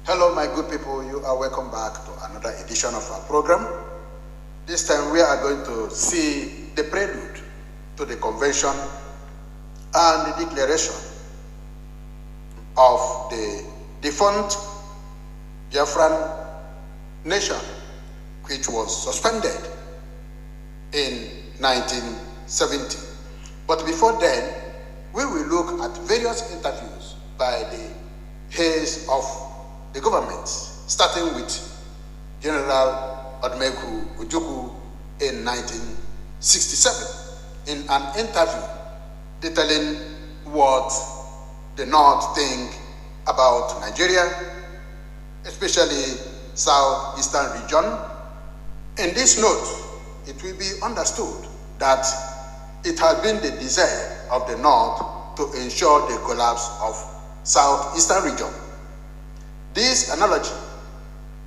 Hello, my good people. You are welcome back to another edition of our program. This time we are going to see the prelude to the convention and the declaration of the defunct Biafran nation, which was suspended in 1970. But before then, we will look at various interviews by the heads of the government, starting with General Odumegwu Ojukwu in 1967, in an interview detailing what the North think about Nigeria, especially Southeastern region. In this note, it will be understood that it has been the desire of the North to ensure the collapse of Southeastern region. This analogy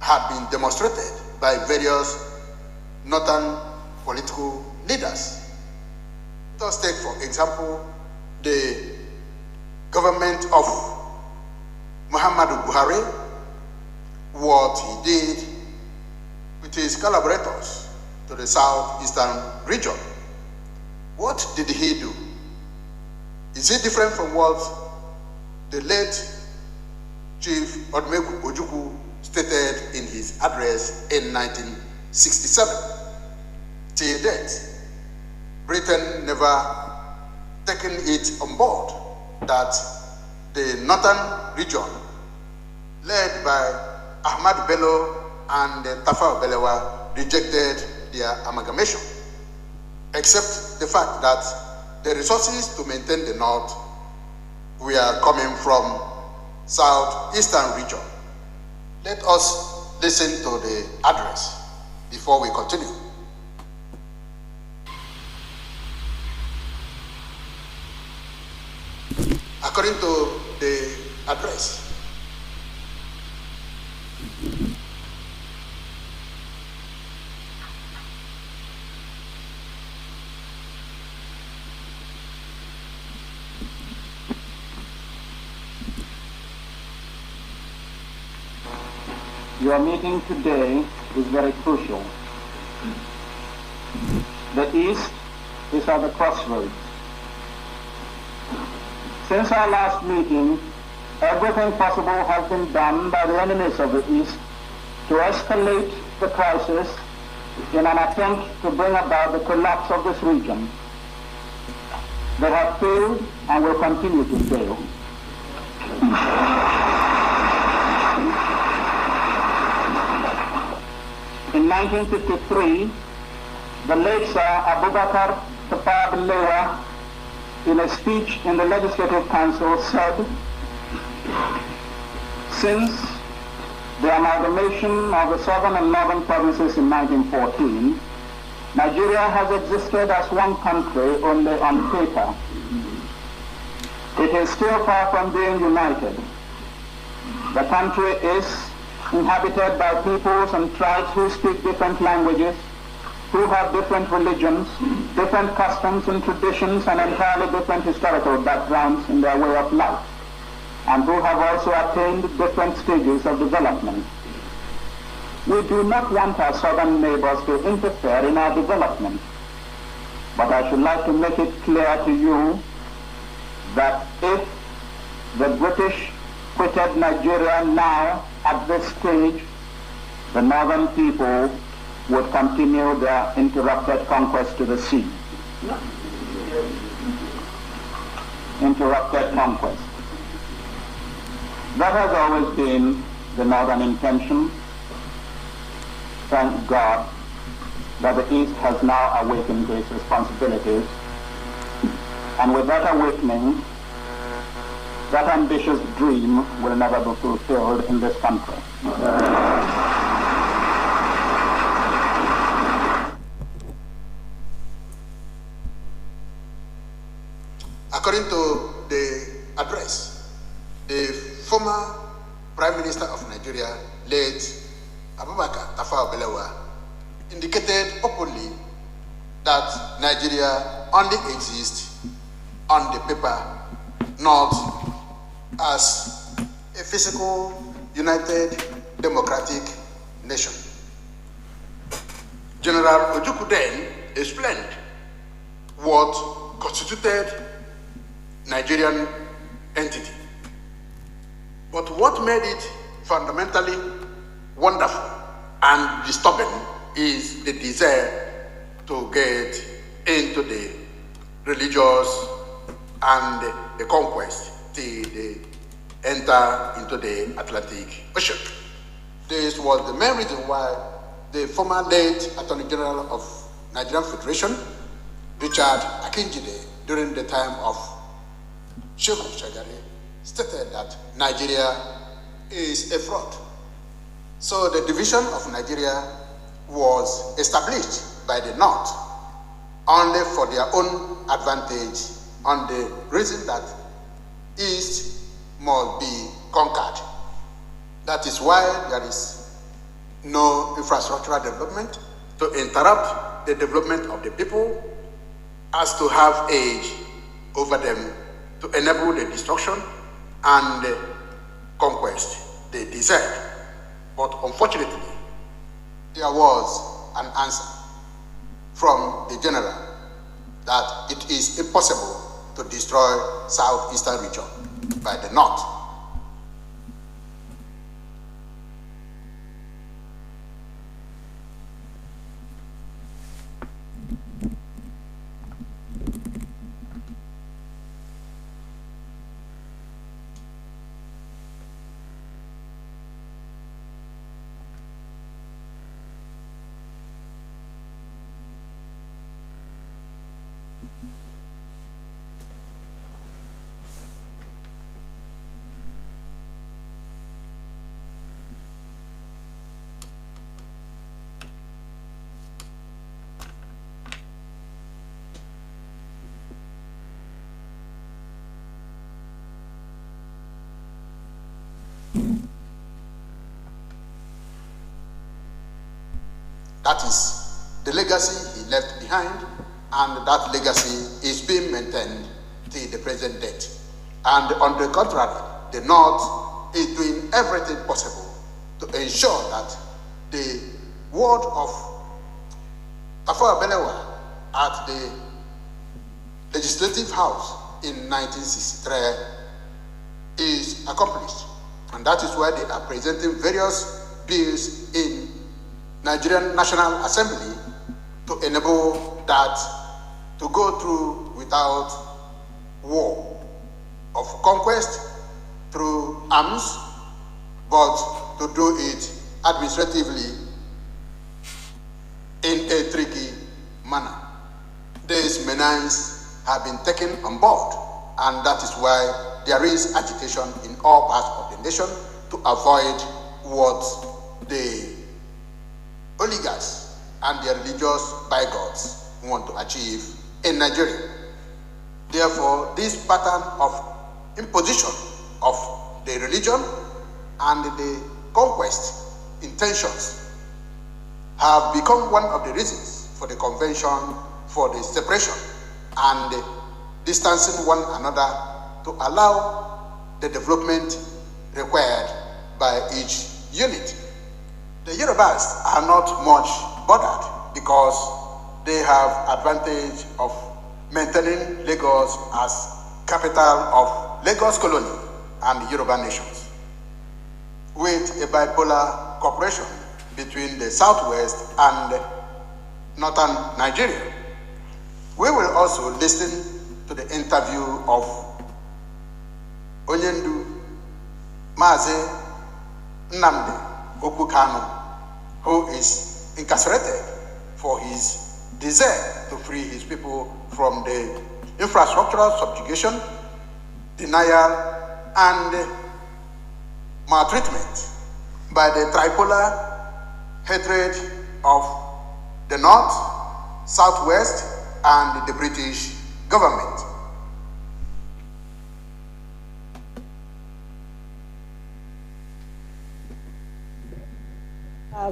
had been demonstrated by various northern political leaders. Let us take, for example, the government of Muhammadu Buhari, what he did with his collaborators to the Southeastern region. What did he do? Is it different from what the late Chief Odumegwu Ojukwu stated in his address in 1967? Till date, Britain never taken it on board that the northern region, led by Ahmad Bello and Tafawa Balewa, rejected their amalgamation, except the fact that the resources to maintain the north were coming from Southeastern region. Let us listen to the address before we continue. According to the address, your meeting today is very crucial. The East is at the crossroads. Since our last meeting, everything possible has been done by the enemies of the East to escalate the crisis in an attempt to bring about the collapse of this region. They have failed and will continue to fail. In 1953, the late Sir Abubakar Tafawa Balewa, in a speech in the Legislative Council, said, since the amalgamation of the southern and northern provinces in 1914, Nigeria has existed as one country only on paper. It is still far from being united. The country is inhabited by peoples and tribes who speak different languages, who have different religions, different customs and traditions, and entirely different historical backgrounds in their way of life, and who have also attained different stages of development. We do not want our southern neighbors to interfere in our development, but I should like to make it clear to you that if the British quitted Nigeria now at this stage, the northern people would continue their interrupted conquest to the sea. Interrupted conquest. That has always been the northern intention. Thank God that the East has now awakened to its responsibilities. And with that awakening, that ambitious dream will never be fulfilled in this country. According to the address, the former Prime Minister of Nigeria, late Abubakar Tafawa Balewa, indicated openly that Nigeria only exists on the paper, not as a physical, united, democratic nation. General Ojukwu then explained what constituted Nigerian entity. But what made it fundamentally wonderful and disturbing is the desire to get into the religious and the conquest till they enter into the Atlantic Ocean. This was the main reason why the former late Attorney General of Nigerian Federation, Richard Akinjide, during the time of Sheikh Shagari, stated that Nigeria is a fraud. So the division of Nigeria was established by the North only for their own advantage, on the reason that East must be conquered. That is why there is no infrastructural development to interrupt the development of the people, as to have age over them to enable the destruction and the conquest they desired. But unfortunately, there was an answer from the general that it is impossible to destroy southeastern region by the North. That is the legacy he left behind, and that legacy is being maintained till the present date. And on the contrary, the North is doing everything possible to ensure that the word of Tafawa Balewa at the Legislative House in 1963 is accomplished. And that is why they are presenting various bills in Nigerian National Assembly to enable that to go through without war of conquest through arms, but to do it administratively in a tricky manner. These menaces have been taken on board, and that is why there is agitation in all parts of the nation to avoid what the oligarchs and their religious bigots want to achieve in Nigeria. Therefore, this pattern of imposition of the religion and the conquest intentions have become one of the reasons for the convention for the separation and distancing one another to allow the development required by each unit. The Yorubas are not much bothered because they have advantage of maintaining Lagos as capital of Lagos colony and the Yoruba nations, with a bipolar cooperation between the southwest and northern Nigeria. We will also listen to the interview of Onyendu Mazi Nnamdi Okukano, who is incarcerated for his desire to free his people from the infrastructural subjugation, denial, and maltreatment by the tripolar hatred of the North, Southwest, and the British government.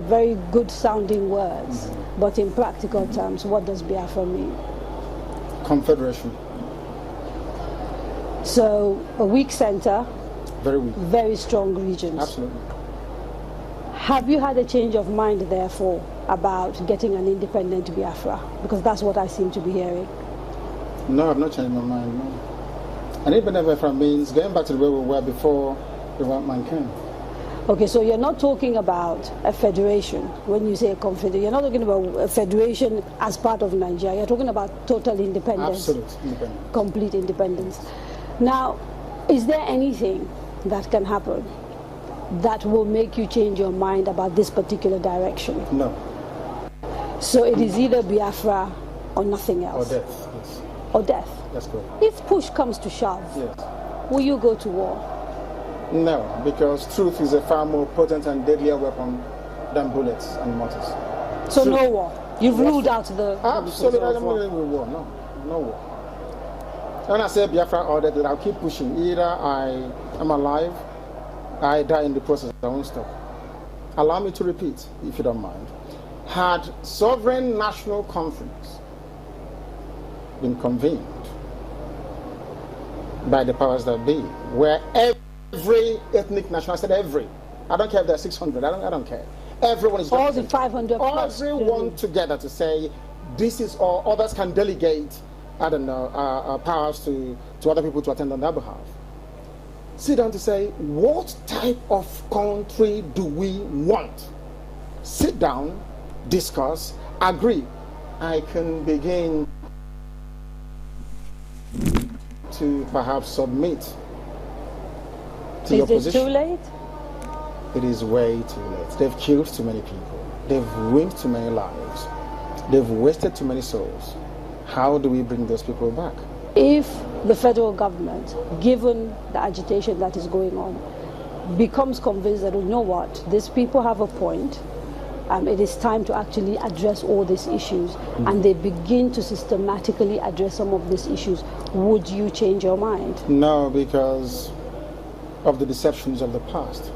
Very good sounding words, but in practical terms, what does Biafra mean? Confederation. So, a weak center. very weak. Very strong regions. Absolutely. Have you had a change of mind, therefore, about getting an independent Biafra? Because that's what I seem to be hearing. No, I've not changed my mind, no. An independent Biafra means going back to the way we were before the white man came. Okay, so you're not talking about a federation when you say a confederation. You're not talking about a federation as part of Nigeria. You're talking about total independence. Absolute independence. Complete independence. Now, is there anything that can happen that will make you change your mind about this particular direction? No. So it is either Biafra or nothing else? Or death, yes. Or death? That's good. If push comes to shove, yes, will you go to war? No, because truth is a far more potent and deadlier weapon than bullets and mortars. So truth. No war? You've ruled out the... Absolutely, I don't believe in war, no. No war. When I say Biafra order, that I'll keep pushing. Either I am alive, I die in the process, I won't stop. Allow me to repeat, if you don't mind. Had sovereign national conference been convened by the powers that be, where every ethnic national, I said every, I don't care if there are 600, I don't care. Everyone is all the 500 plus. Everyone together to say, this is all, others can delegate, I don't know, powers to other people to attend on their behalf. Sit down to say, what type of country do we want? Sit down, discuss, agree. I can begin to perhaps submit to your position. Is it too late? It is way too late. They've killed too many people. They've ruined too many lives. They've wasted too many souls. How do we bring those people back? If the federal government, given the agitation that is going on, becomes convinced that, you know what, these people have a point, it is time to actually address all these issues, and they begin to systematically address some of these issues, would you change your mind? No, because of the deceptions of the past.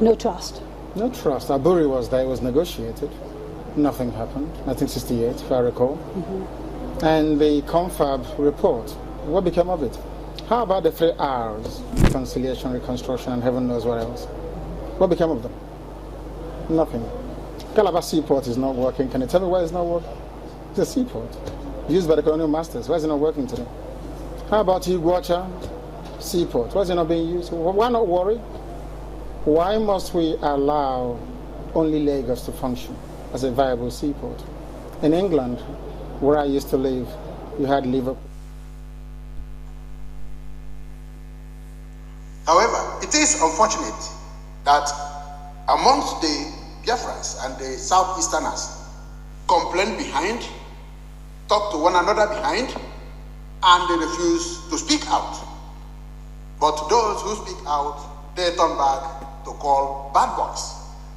No trust? No trust. Aburi was there, it was negotiated. Nothing happened, 1968, if I recall. And the confab report, what became of it? How about the 3 R's? Reconciliation, reconstruction, and heaven knows what else. What became of them? Nothing. Calabar Seaport is not working. Can you tell me why it's not working? It's a seaport used by the colonial masters. Why is it not working today? How about Iguacha Seaport? Why is it not being used? Why not worry? Why must we allow only Lagos to function as a viable seaport? In England, where I used to live, you had Liverpool. However, it is unfortunate that amongst the Biafrans and the Southeasterners complain behind, talk to one another behind, and they refuse to speak out. But those who speak out, they turn back to call bad boys.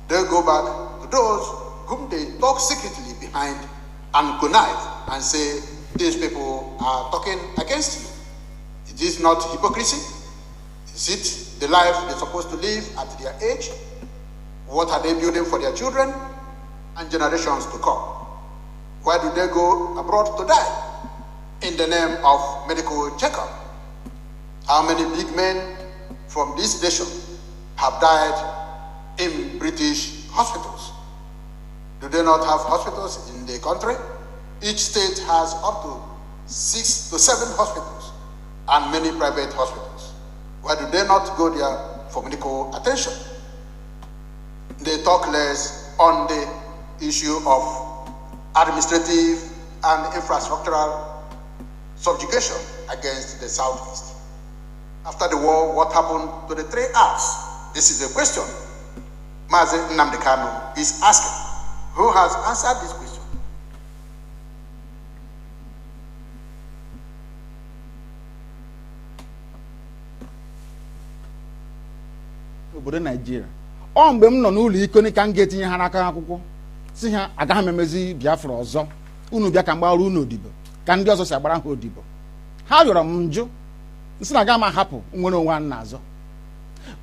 They go back to those whom they talk secretly behind and connive and say, these people are talking against you. It is not hypocrisy. Is it the life they're supposed to live at their age? What are they building for their children and generations to come? Why do they go abroad to die in the name of medical checkup? How many big men from this nation have died in British hospitals? Do they not have hospitals in the country? Each state has up to 6 to 7 hospitals and many private hospitals. Why do they not go there for medical attention? They talk less on the issue of administrative and infrastructural subjugation against the Southeast. After the war, what happened to the 3 R's? This is a question Mazi Nnamdi Kanu is asking. Who has answered this question? Obodo Nigeria. Ọ mgbe m nọ n'ụlọ ikoni ka m ga-etinye ha n'aka akwụkwọ si ha agaghị m emezi Biafra ọzọ, unu bịa ka mgbara unu odibo ka ndị ọzọ si agbara ha odibo. Ha rịọrọ m njụ nsị na aga m ahapụ nwere onwe ha n'azọ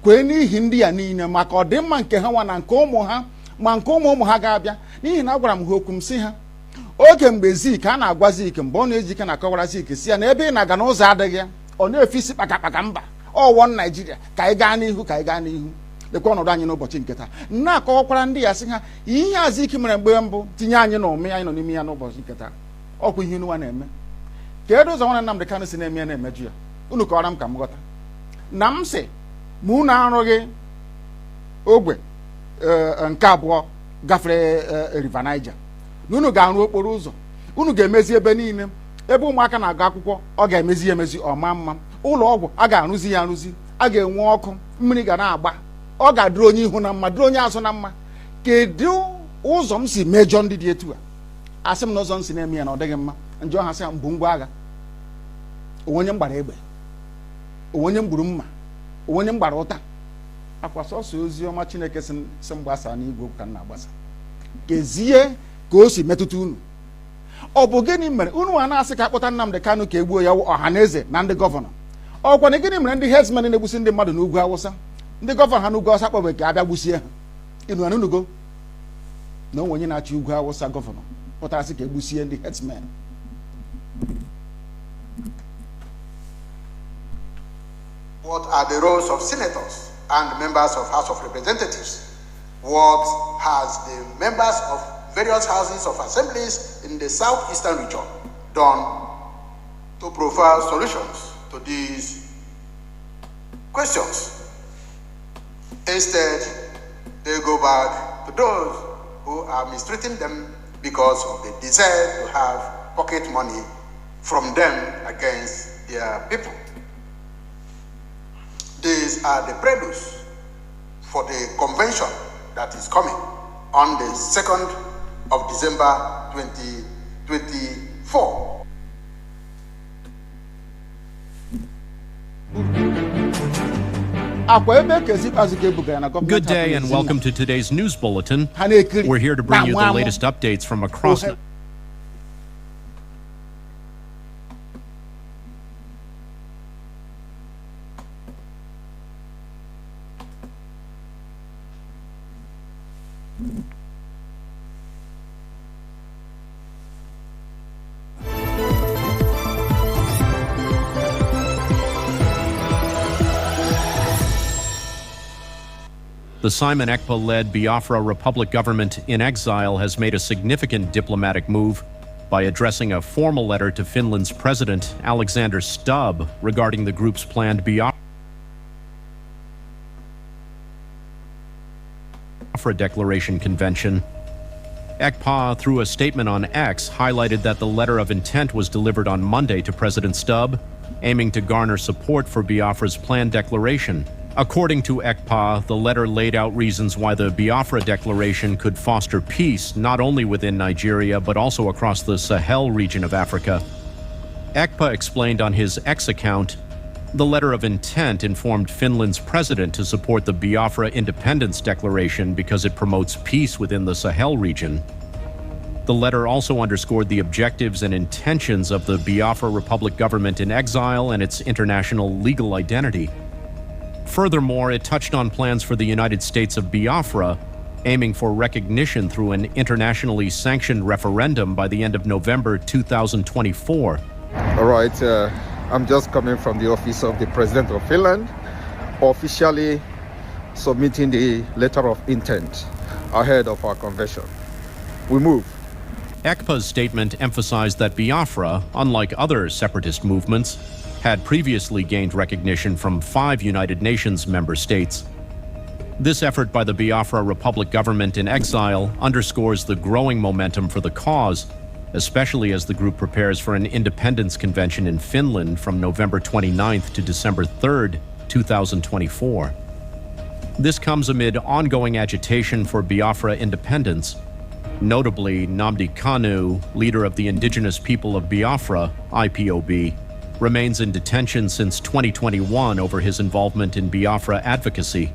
kwee n'ihi ndị ya niile maka ọdịmma nke ha nwa na nke ụmụ ha ma nke ụmụ ha ga-abịa, n'ihi na agwara m ha okwu m si ha oge mgbe Zik a na-agwa Zik mgbe ọ na-eji ike na-akọwara Zik si ya na ebe ị na-aga n'ụzọ adịghị ya, ọ na-efe isi kpakakpaka mba one Nigeria ka anyị gaa n'ihu ka anyị gaa n'ihu lekwa ọnọdụ anyị n'ụbọchị nke taa na-akọwakwara ndị ya sị ha ihe Aziki mere mgbe mbụ tinye anyị n'ụmị anyị nọ n'ime ya n'ụbọchị nke taa ọkwa ihe unu na-eme kedu ụzọ nwanne Nnamdi Kanu si na-eme ya na-emeju ya unu kọwara m ka m ghọta na m sị ma unu arụghị ogwe nke abụọ gafere River Niger na unu ga-arụ okporo ụzọ unu ga-emezi ebe niile ebe ụmụaka na-agụ akwụkwọ ọ ga-emezi ya emezi ọma mma ụlọ ọgwụ a ga-arụzi ya arụzi a ga-enwe ọkụ mmiri ga na-agba ọ ga-adịrị onye ihu na mma dịrị onye azụ na mma kedu ụzọ m si mejọ ndị dị etu a asị m na ụzọ m si na-eme ya na ọ dịghị mma njọ ha sị mbụ ngwa agha onwenye m gbara egbe onwenye m gburu mma onwenye m gbara ụta akwa sọsọ ozi ọma Chineke si m gbasa n'igwe ka m na-agbasa kezie ka o si metụta unu ọ bụ gịnị mere unu a na-asị ka akpọta Nnamdi Kanu ka egbuo ya ọha na eze na ndị gọvanọ ọkwa na gịnị mere ndị herdsmen na-egbusi ndị mmadụ n'ugwu Awụsa ndị gọvanọ ha n'ugwu Awụsa kpọbe ka abịa gbusie ha inu anunugo na onwe onye na-achị ugwu Awụsa gọvanọ pụtara sị ka egbusie ndị herdsmen What are the roles of senators and members of House of Representatives? What has the members of various houses of assemblies in the southeastern region done to provide solutions to these questions? Instead, they go back to those who are mistreating them because of the desire to have pocket money from them against their people. These are the preludes for the convention that is coming on the 2nd of December 2024. Good day and welcome to today's news bulletin. We're here to bring you the latest updates from across. The Simon Ekpa-led Biafra Republic government in exile has made a significant diplomatic move by addressing a formal letter to Finland's president, Alexander Stubb, regarding the group's planned Biafra Declaration Convention. Ekpa, through a statement on X, highlighted that the letter of intent was delivered on Monday to President Stubb, aiming to garner support for Biafra's planned declaration. According to Ekpa, the letter laid out reasons why the Biafra Declaration could foster peace not only within Nigeria but also across the Sahel region of Africa. Ekpa explained on his X account, the letter of intent informed Finland's president to support the Biafra Independence Declaration because it promotes peace within the Sahel region. The letter also underscored the objectives and intentions of the Biafra Republic government in exile and its international legal identity. Furthermore, it touched on plans for the United States of Biafra, aiming for recognition through an internationally sanctioned referendum by the end of November 2024. All right, I'm just coming from the office of the President of Finland, officially submitting the letter of intent ahead of our convention. We move. Ekpa's statement emphasized that Biafra, unlike other separatist movements, had previously gained recognition from 5 United Nations member states. This effort by the Biafra Republic government in exile underscores the growing momentum for the cause, especially as the group prepares for an independence convention in Finland from November 29th to December 3rd, 2024. This comes amid ongoing agitation for Biafra independence. Notably, Nnamdi Kanu, leader of the indigenous people of Biafra, IPOB, remains in detention since 2021 over his involvement in Biafra advocacy.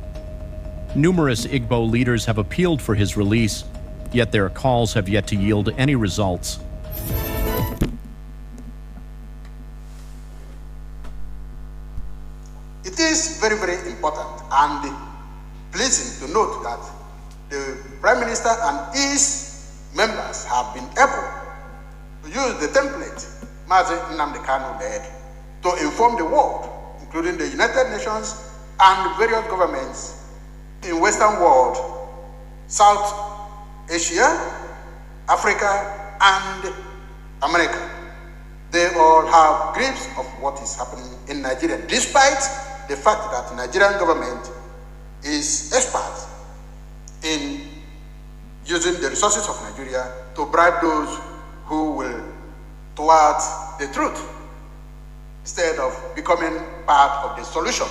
Numerous Igbo leaders have appealed for his release, yet their calls have yet to yield any results. It is very, very important and pleasing to note that the Prime Minister and his members have been able to use the template Mazi Nnamdi Kanu led to inform the world, including including the United Nations and various governments in Western world, South Asia, Africa, and America. They all have grips of what is happening in Nigeria, despite the fact that the Nigerian government is expert in using the resources of Nigeria to bribe those who will thwart the truth, instead of becoming part of the solution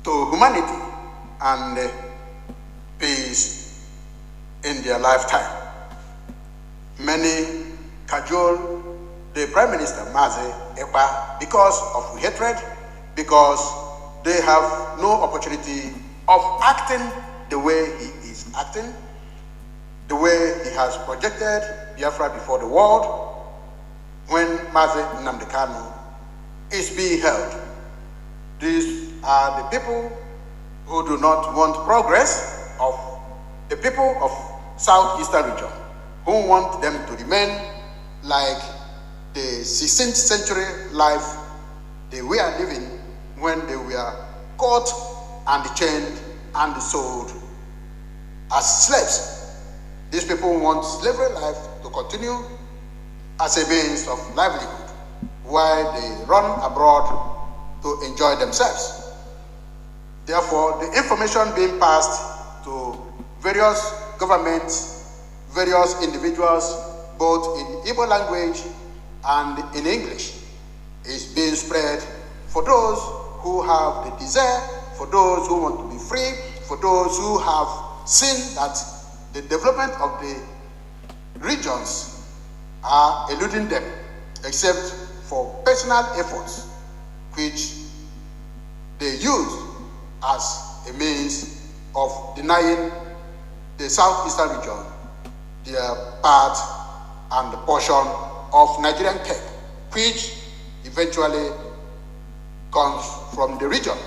to humanity and peace in their lifetime. Many cajole the Prime Minister Ekpa because of hatred, because they have no opportunity of acting the way he is acting, the way he has projected Biafra before the world when Mazi Nnamdi Kanu is being held. These are the people who do not want progress of the people of Southeastern region, who want them to remain like the 16th century life they were living when they were caught and chained and sold as slaves. These people want slavery life to continue as a means of livelihood while they run abroad to enjoy themselves. Therefore, the information being passed to various governments, various individuals, both in Igbo language and in English, is being spread for those who have the desire, for those who want to be free, for those who have seen that the development of the regions are eluding them, except for personal efforts, which they use as a means of denying the Southeastern region their part and the portion of Nigerian cake, which eventually comes from the region.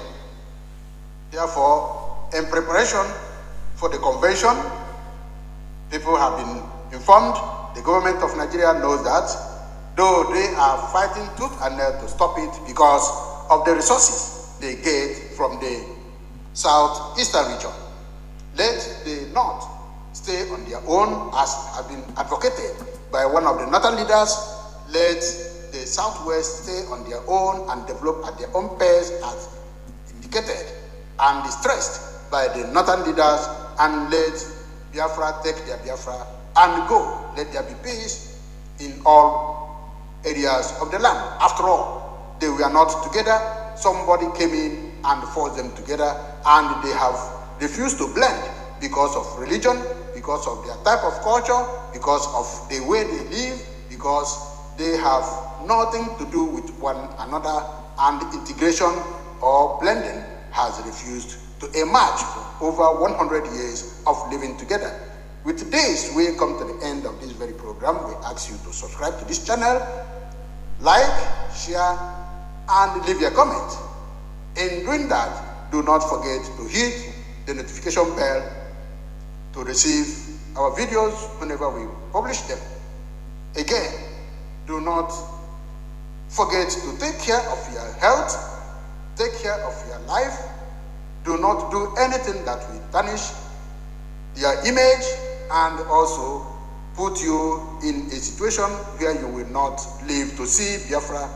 Therefore, in preparation for the convention, people have been informed, the government of Nigeria knows that, though they are fighting tooth and nail to stop it because of the resources they get from the Southeastern region. Let the North stay on their own, as has been advocated by one of the Northern leaders. Let the Southwest stay on their own and develop at their own pace, as indicated and stressed by the Northern leaders, and let Biafra take their Biafra and go. Let there be peace in all areas of the land. After all, they were not together. Somebody came in and forced them together, and they have refused to blend because of religion, because of their type of culture, because of the way they live, because they have nothing to do with one another, and integration or blending has refused to emerge for over 100 years of living together. With this, we come to the end of this very program. We ask you to subscribe to this channel, like, share, and leave your comment. In doing that, do not forget to hit the notification bell to receive our videos whenever we publish them. Again, do not forget to take care of your health, take care of your life. Do not do anything that will tarnish your image and also put you in a situation where you will not live to see Biafra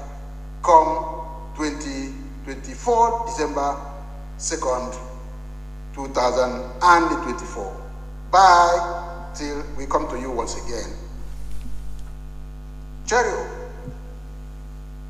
come 2024, December 2nd, 2024. Bye, till we come to you once again. Cheerio.